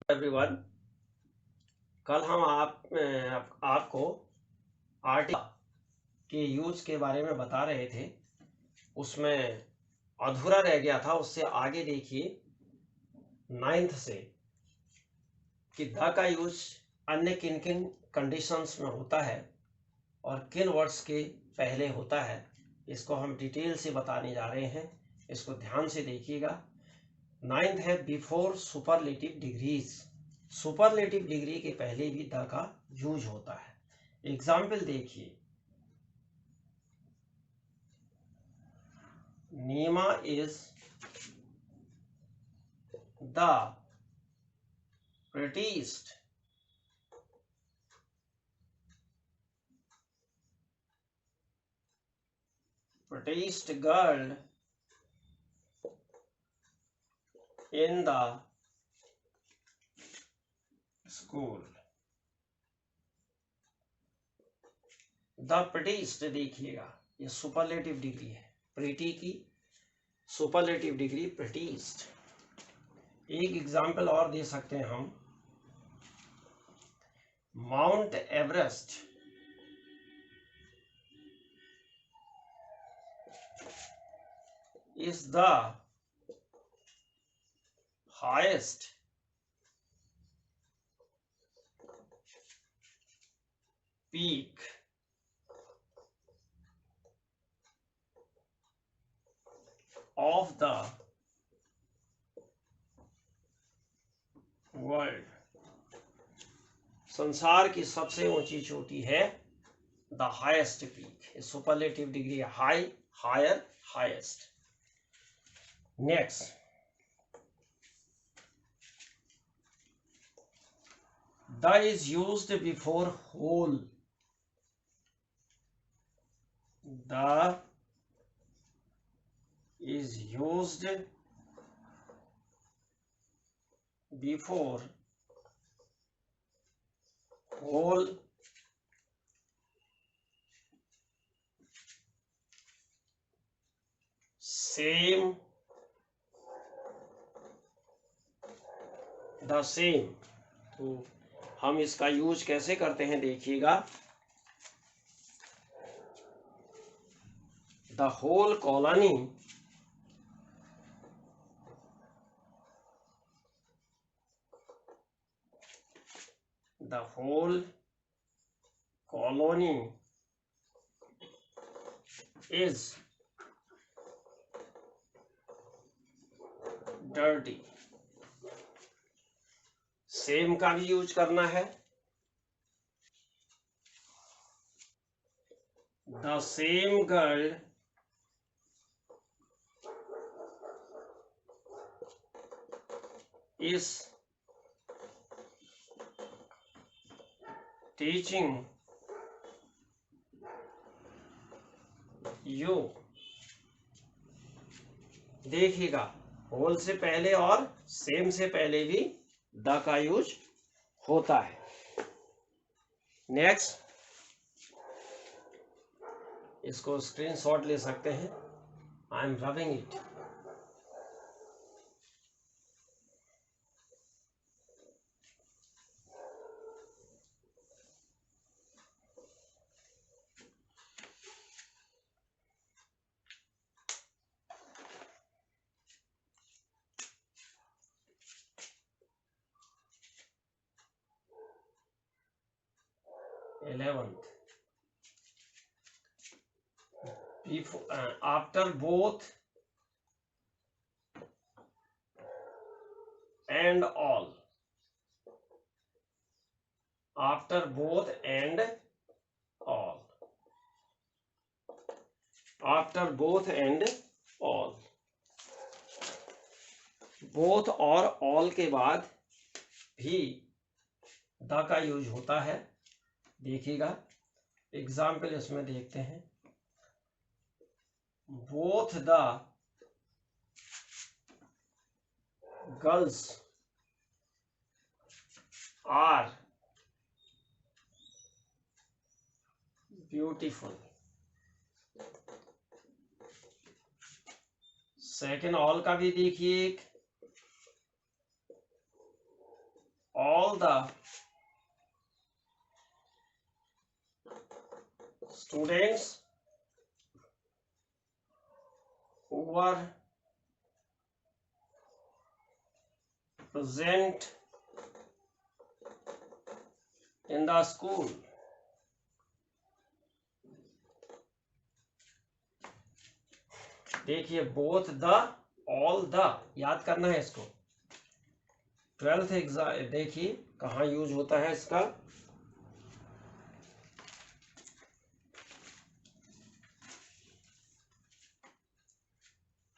Everyone, कल हम आपको आर्टिकल के यूज के बारे में बता रहे थे। उसमें अधूरा रह गया था। उससे आगे देखिए 9th से कि द का यूज अन्य किन किन कंडीशंस में होता है और किन वर्ड्स के पहले होता है, इसको हम डिटेल से बताने जा रहे हैं। इसको ध्यान से देखिएगा। 9th है before superlative degrees. Superlative degree के पहले भी द का यूज होता है। एग्जाम्पल देखिए, Neema is the prettiest girl in the school। The prettiest देखिएगा, ये सुपरलेटिव डिग्री है। प्रीटी की सुपरलेटिव डिग्री prettiest। एक एग्जाम्पल और दे सकते हैं हम, Mount Everest is the highest peak of the world. संसार की सबसे ऊंची चोटी है the highest peak. Superlative degree high, higher, highest. Next, the is used before whole. The is used before whole same, the same. तो हम इसका use कैसे करते हैं देखिएगा। The whole colony the whole colony is dirty। Same का भी use करना है। The same girl is teaching you। देखिएगा, होल से पहले और सेम से पहले भी द का यूज होता है। नेक्स्ट, इसको स्क्रीनशॉट ले सकते हैं। I am loving it. After both and all। After both and all। After both and all। both और all के बाद भी द का यूज होता है। देखिएगा, एग्जाम्पल इसमें देखते हैं। Both the girls are beautiful. Second all का भी देखिए, all the students who were present in the school. देखिए बोथ द, ऑल द, याद करना है इसको। 12th एग्जाम देखिए कहाँ यूज होता है इसका।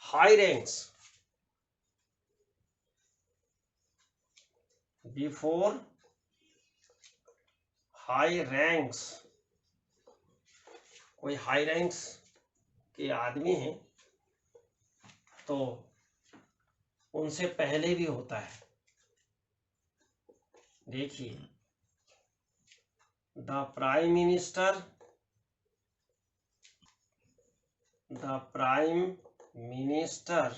High ranks, before high ranks, कोई हाई रैंक्स के आदमी हैं तो उनसे पहले भी होता है। देखिए the prime minister, the prime minister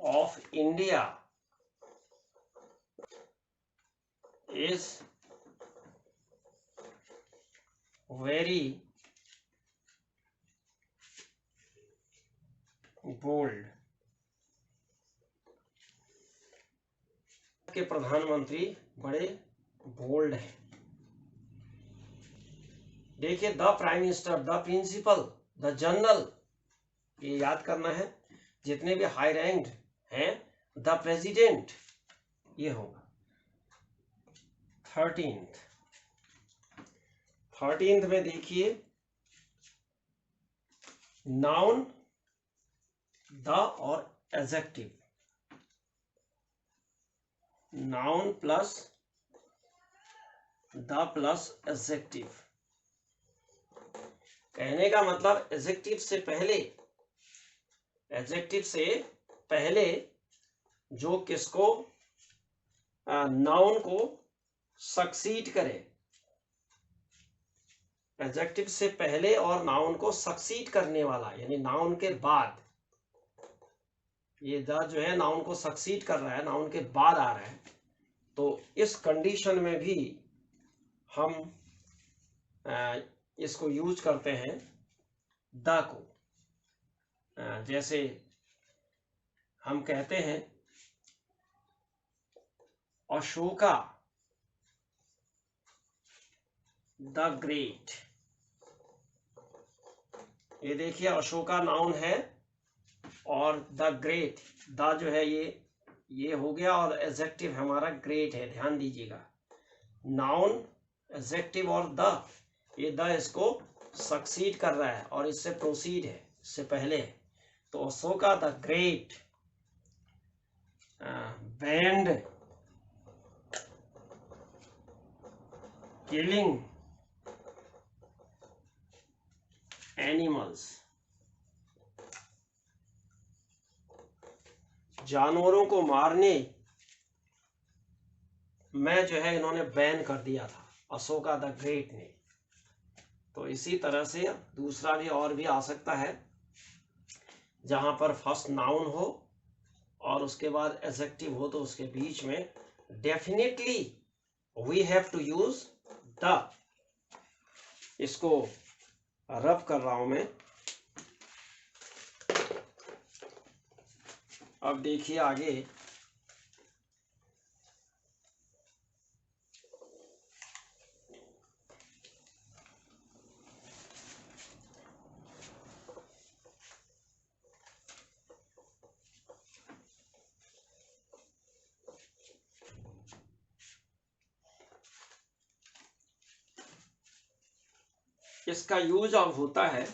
of India is very bold। के प्रधानमंत्री बड़े बोल्ड हैं। देखिए the prime minister, the principal, the general, ये याद करना है। जितने भी हाई रैंक्ड हैं, द प्रेसिडेंट, ये होगा। 13th में देखिए नाउन, द और adjective, noun plus the plus adjective. कहने का मतलब एडजेक्टिव से पहले जो किसको, नाउन को सक्सीड करे। एडजेक्टिव से पहले और नाउन को सक्सीड करने वाला, यानी नाउन के बाद। ये द जो है नाउन को सक्सीड कर रहा है, नाउन के बाद आ रहा है। तो इस कंडीशन में भी हम इसको यूज करते हैं द को। जैसे हम कहते हैं अशोका द ग्रेट। ये देखिए अशोका नाउन है और द ग्रेट, द जो है ये हो गया और एडजेक्टिव हमारा ग्रेट है। ध्यान दीजिएगा, नाउन, एडजेक्टिव और द, ये द इसको सक्सीड कर रहा है और इससे प्रोसीड है, इससे पहले है। तो Ashoka the great band killing animals, जानवरों को मारने में जो है इन्होंने बैन कर दिया था, अशोका द ग्रेट ने। तो इसी तरह से दूसरा भी और भी आ सकता है, जहां पर फर्स्ट नाउन हो और उसके बाद एडजेक्टिव हो, तो उसके बीच में definitely we have to use the. इसको रब कर रहा हूं मैं। अब देखिए आगे, इसका यूज अब होता है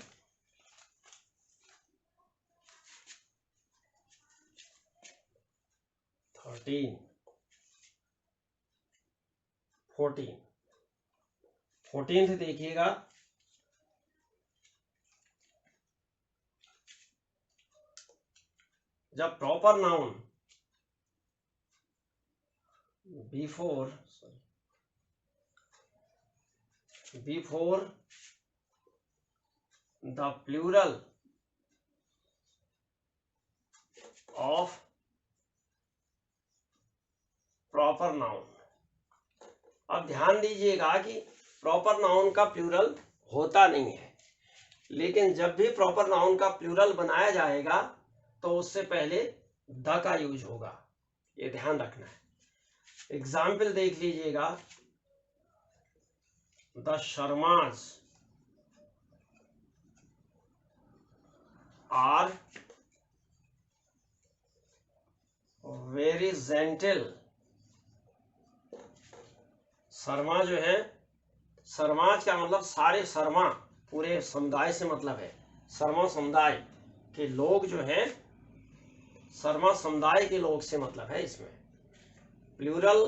14th देखिएगा, जब proper noun before the plural of proper noun. अब ध्यान दीजिएगा कि प्रॉपर नाउन का प्लूरल होता नहीं है, लेकिन जब भी प्रॉपर नाउन का प्लूरल बनाया जाएगा तो उससे पहले द का यूज होगा, ये ध्यान रखना है। एग्जाम्पल देख लीजिएगा, the Sharmas are very gentle. Sharma जो है, शर्माज का मतलब सारे शर्मा, पूरे समुदाय से मतलब है, शर्मा समुदाय के लोग जो है, शर्मा समुदाय के लोग से मतलब है। इसमें प्लूरल,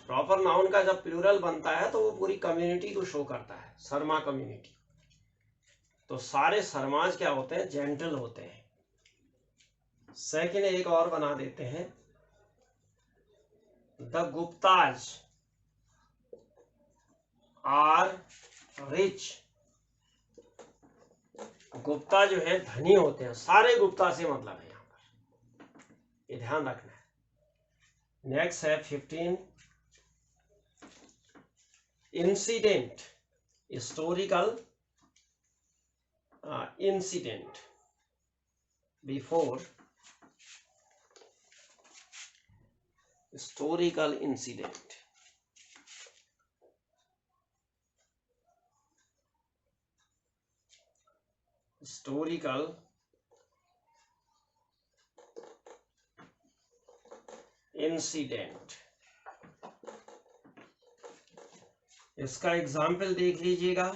प्रॉपर नाउन का जब प्लूरल बनता है तो वो पूरी कम्युनिटी को शो करता है, शर्मा कम्युनिटी। तो सारे शर्माज क्या होते हैं, जेंटल होते हैं। सेकंड एक और बना देते हैं, the Guptas are rich. Gupta जो है धनी होते हैं, सारे गुप्ता से मतलब है यहाँ पर, ये ध्यान रखना है। नेक्स्ट है 15, incident, historical incident before historical incident। historical incident, इसका एग्जाम्पल देख लीजिएगा,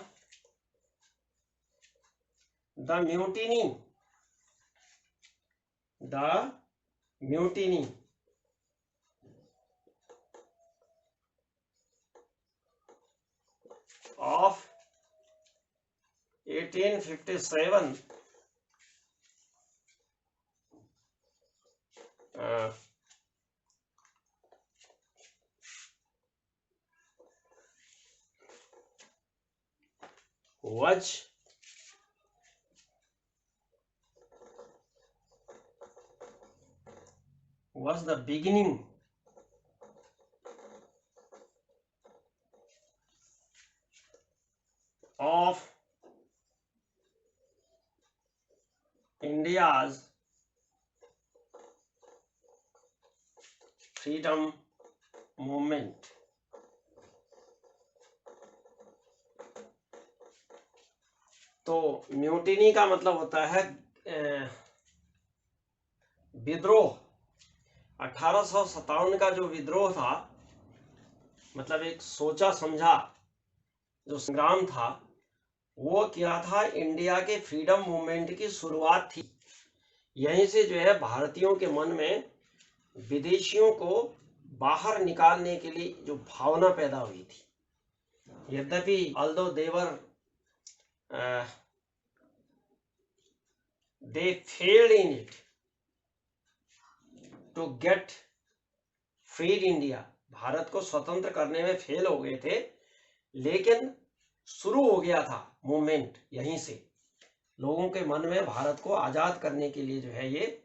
the mutiny, the mutiny of 1857 was the beginning of India's freedom movement। तो म्यूटिनी का मतलब होता है विद्रोह। 1857 का जो विद्रोह था, मतलब एक सोचा समझा जो संग्राम था, वो क्या था, इंडिया के फ्रीडम मूवमेंट की शुरुआत थी। यहीं से जो है भारतीयों के मन में विदेशियों को बाहर निकालने के लिए जो भावना पैदा हुई थी। यद्यपि although they failed in it to get freed India, Bharat को स्वतंत्र करने में फेल हो गए थे, लेकिन शुरू हो गया था मूवमेंट। यहीं से लोगों के मन में भारत को आजाद करने के लिए जो है ये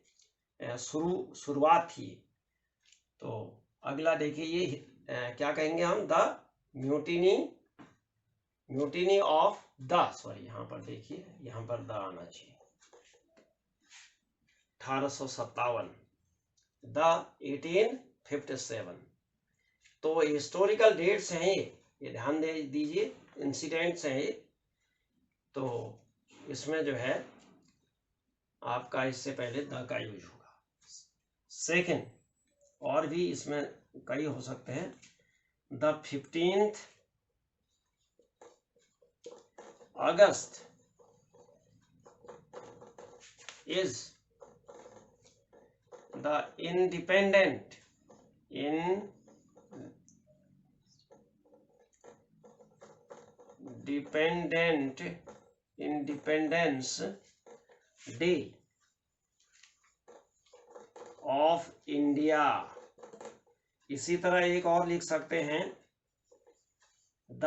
शुरुआत थी। तो अगला देखिए, ये क्या कहेंगे हम, the mutiny of the, sorry यहाँ पर देखिए, यहाँ पर द आना चाहिए, 1857, द 1857। तो हिस्टोरिकल डेट्स हैं ये ध्यान दे दीजिए, इंसिडेंट्स हैं ये। तो इसमें जो है आपका इससे पहले द का यूज होगा। सेकंड, और भी इसमें कई हो सकते हैं, the 15th August is the independence day of India। इसी तरह एक और लिख सकते हैं, the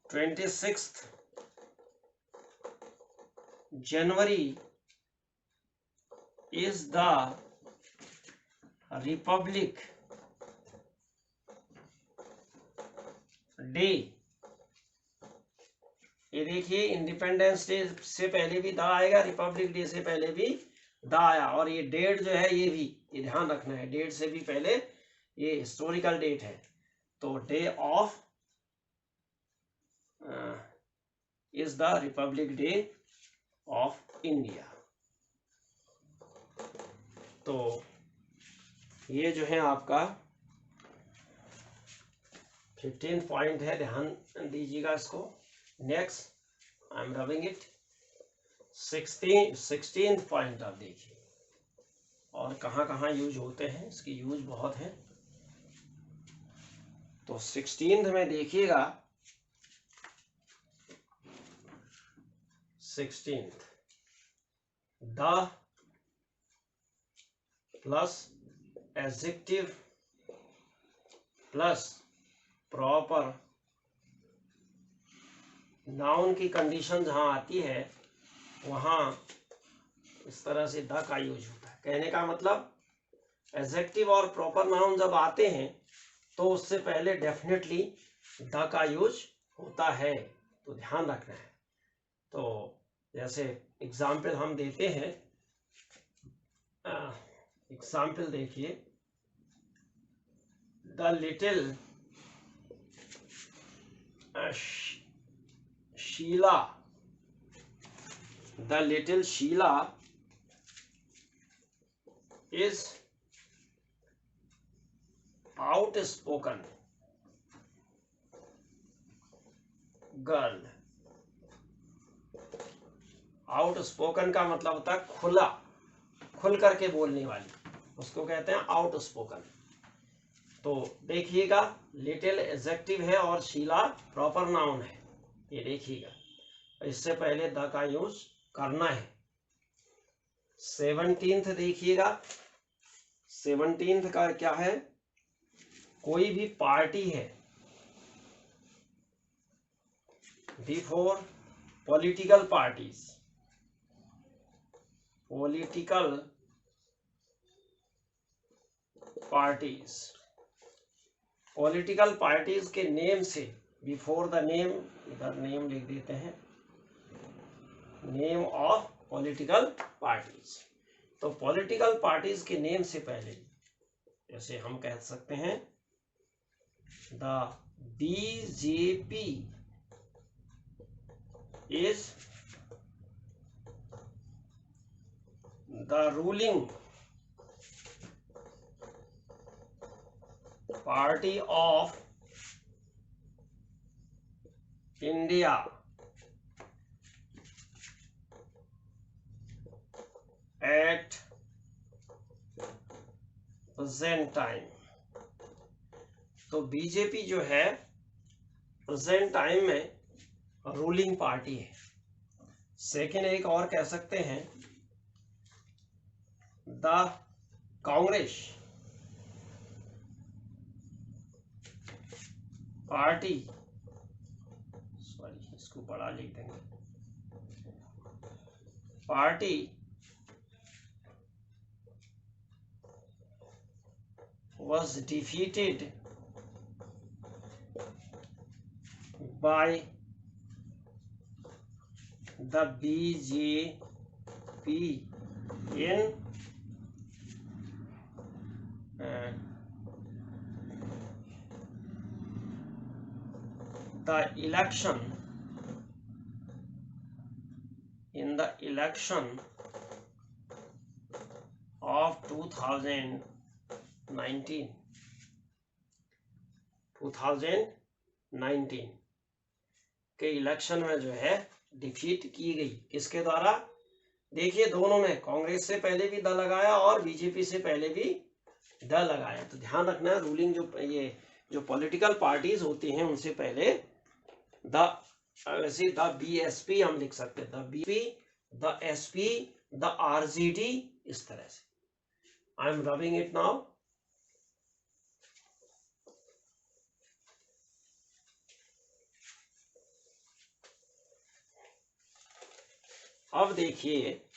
26th January is the Republic day, ये देखिए इंडिपेंडेंस डे से पहले भी द आएगा, रिपब्लिक डे से पहले भी द आया, और ये डेट जो है ये भी ये ध्यान रखना है, डेट से भी पहले ये हिस्टोरिकल डेट है। तो day of is the Republic day of India. तो ये जो है आपका 15 पॉइंट है, ध्यान दीजिएगा इसको। Next I am rubbing it 16 point आप देखिए, और कहाँ कहाँ यूज होते हैं, इसकी यूज बहुत है। तो 16 में देखिएगा, 16 the plus adjective plus proper noun की कंडीशन जहां आती है वहां इस तरह से द का यूज होता है। कहने का मतलब एडजेक्टिव और प्रॉपर नाउन जब आते हैं तो उससे पहले डेफिनेटली द का यूज होता है, तो ध्यान रखना है। तो जैसे एग्जाम्पल हम देते हैं, एग्जाम्पल देखिए, the little Sheela, the little Sheela is outspoken girl. outspoken का मतलब होता है खुला, खुल करके बोलने वाली, उसको कहते हैं outspoken। तो देखिएगा लिटिल एडजेक्टिव है और शीला प्रॉपर नाउन है, ये देखिएगा, इससे पहले द का यूज करना है। 17 देखिएगा, 17 का क्या है, कोई भी पार्टी है, before political parties, political parties, political parties के नेम से, बिफोर द नेम, इधर नेम लिख देते हैं, नेम ऑफ पॉलिटिकल पार्टीज। तो पॉलिटिकल पार्टीज के नेम से पहले जैसे हम कह सकते हैं the BJP is the ruling party of India at present time. तो बीजेपी जो है प्रेजेंट टाइम में रूलिंग पार्टी है। सेकेंड एक और कह सकते हैं द कांग्रेस पार्टी, सॉरी इसको बड़ा लिख देंगे, party was defeated by the BJP in the election, in the election of 2019 के इलेक्शन में जो है डिफीट की गई, किसके द्वारा, देखिए दोनों में कांग्रेस से पहले भी द लगाया और बीजेपी से पहले भी द लगाया। तो ध्यान रखना, रूलिंग ये जो पॉलिटिकल पार्टीज होती हैं उनसे पहले द, वैसे द बीएसपी हम लिख सकते हैं, the BP, the SP, the RJD, इस तरह से। I am rubbing it now. अब देखिए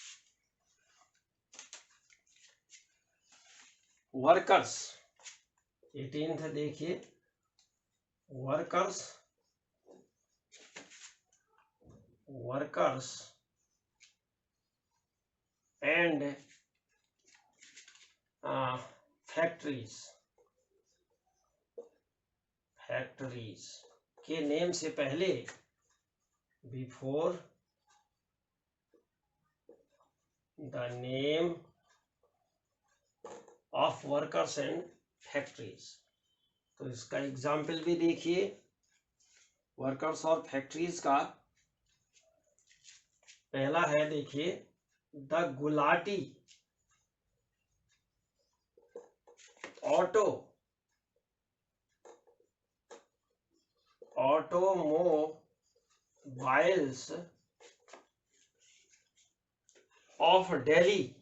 वर्कर्स, 18 देखिए, workers and factories के नेम से पहले before the name of workers and factories. तो इसका एग्जाम्पल भी देखिए, वर्कर्स और फैक्ट्रीज का पहला है, देखिए, the Gulati automobiles of Delhi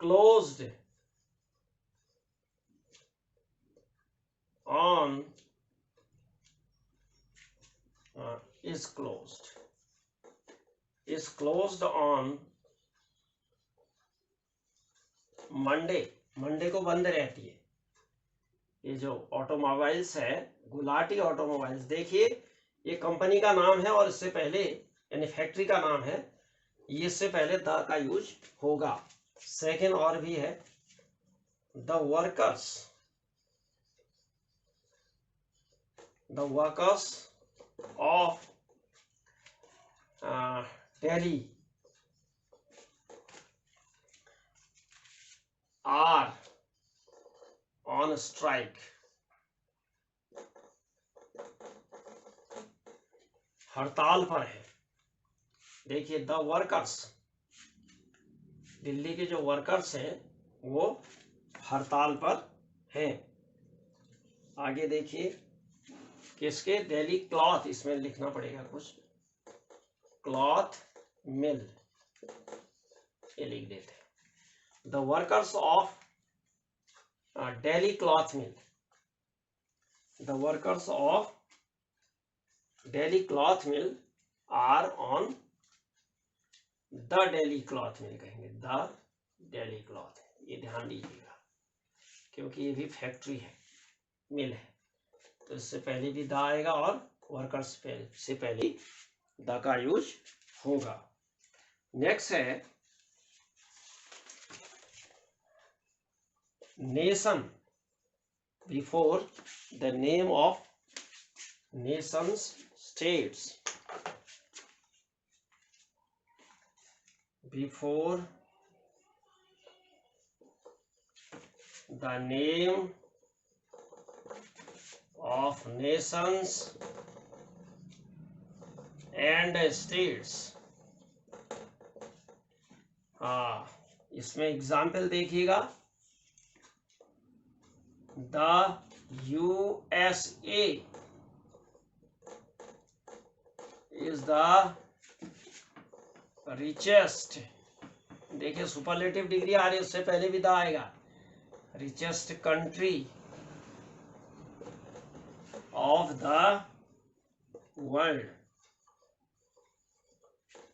closed on is closed on Monday को बंद रहती है। ये जो ऑटोमोबाइल्स है, गुलाटी ऑटोमोबाइल्स, देखिए ये कंपनी का नाम है और इससे पहले यानी फैक्ट्री का नाम है, ये इससे पहले द का यूज होगा। सेकेंड और भी है, the workers of Delhi are on strike. हड़ताल पर है। देखिए द वर्कर्स, दिल्ली के जो वर्कर्स हैं वो हड़ताल पर हैं। आगे देखिए किसके, दिल्ली क्लॉथ, इसमें लिखना पड़ेगा कुछ, क्लॉथ मिल, ये लिख देते हैं, the workers of Delhi cloth mill, the workers of Delhi cloth mill are on the Delhi cloth mill, कहेंगे द दिल्ली क्लॉथ, ये ध्यान दीजिएगा क्योंकि ये भी फैक्ट्री है, मिल है, तो इससे पहले भी द आएगा और वर्कर्स से पहले द का यूज होगा। नेक्स्ट है nation, before the name of Nations states, before the name of nations and states। इसमें एग्जाम्पल देखिएगा, the USA is the richest, देखिए सुपरलेटिव डिग्री आ रही है, उससे पहले भी द आएगा, richest country of the world,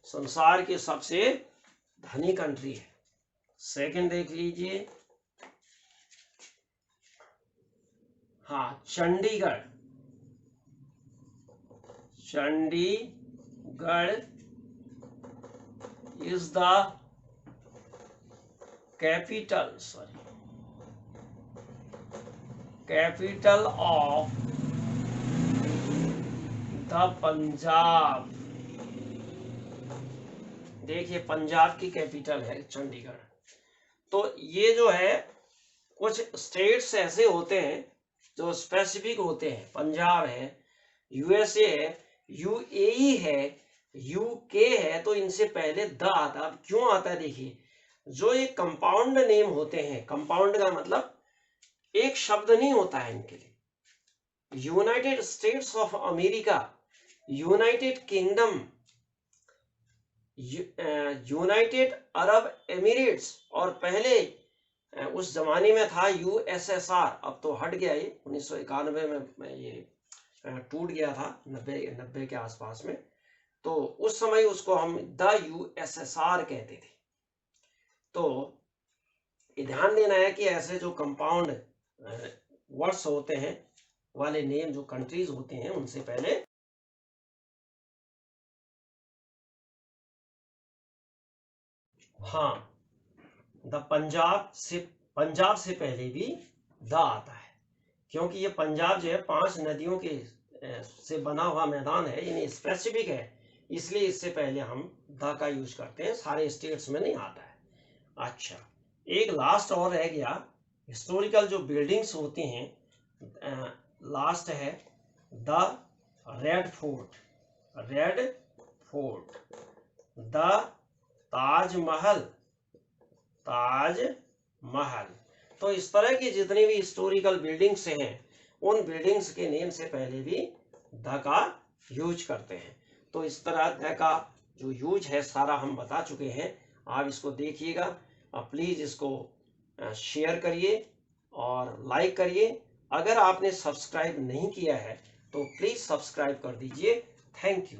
संसार की सबसे धनी कंट्री है। सेकंड देख लीजिए, हाँ, Chandigarh is the capital of the Punjab. देखिए पंजाब की कैपिटल है चंडीगढ़। तो ये जो है कुछ स्टेट्स ऐसे होते हैं जो स्पेसिफिक होते हैं, पंजाब है, यूएसए है, यूएई है, यूके है, तो इनसे पहले द आता। क्यों आता है, देखिए जो ये कंपाउंड नेम होते हैं, कंपाउंड का मतलब एक शब्द नहीं होता है इनके लिए, United states of America, United kingdom, United Arab Emirates, और पहले उस जमाने में था यूएसएसआर, अब तो हट गया, ये 1991 में ये टूट गया था, 90 के आसपास में। तो उस समय उसको हम द यूएसएसआर कहते थे। तो ये ध्यान देना है कि ऐसे जो कंपाउंड वर्ड्स होते हैं वाले नेम जो कंट्रीज होते हैं उनसे पहले हाँ पंजाब से पहले भी द आता है, क्योंकि ये पंजाब जो है 5 नदियों के से बना हुआ मैदान है, यानी स्पेसिफिक है, इसलिए इससे पहले हम द का यूज करते हैं, सारे स्टेट्स में नहीं आता है। अच्छा, एक लास्ट और रह गया, हिस्टोरिकल जो बिल्डिंग्स होती हैं, लास्ट है the red fort, the Taj Mahal, तो इस तरह की जितनी भी हिस्टोरिकल बिल्डिंग्स हैं उन बिल्डिंग्स के नेम से पहले भी द का यूज करते हैं। तो इस तरह द का जो यूज है सारा हम बता चुके हैं। आप इसको देखिएगा, प्लीज इसको शेयर करिए और लाइक करिए। अगर आपने सब्सक्राइब नहीं किया है तो प्लीज सब्सक्राइब कर दीजिए। Thank you.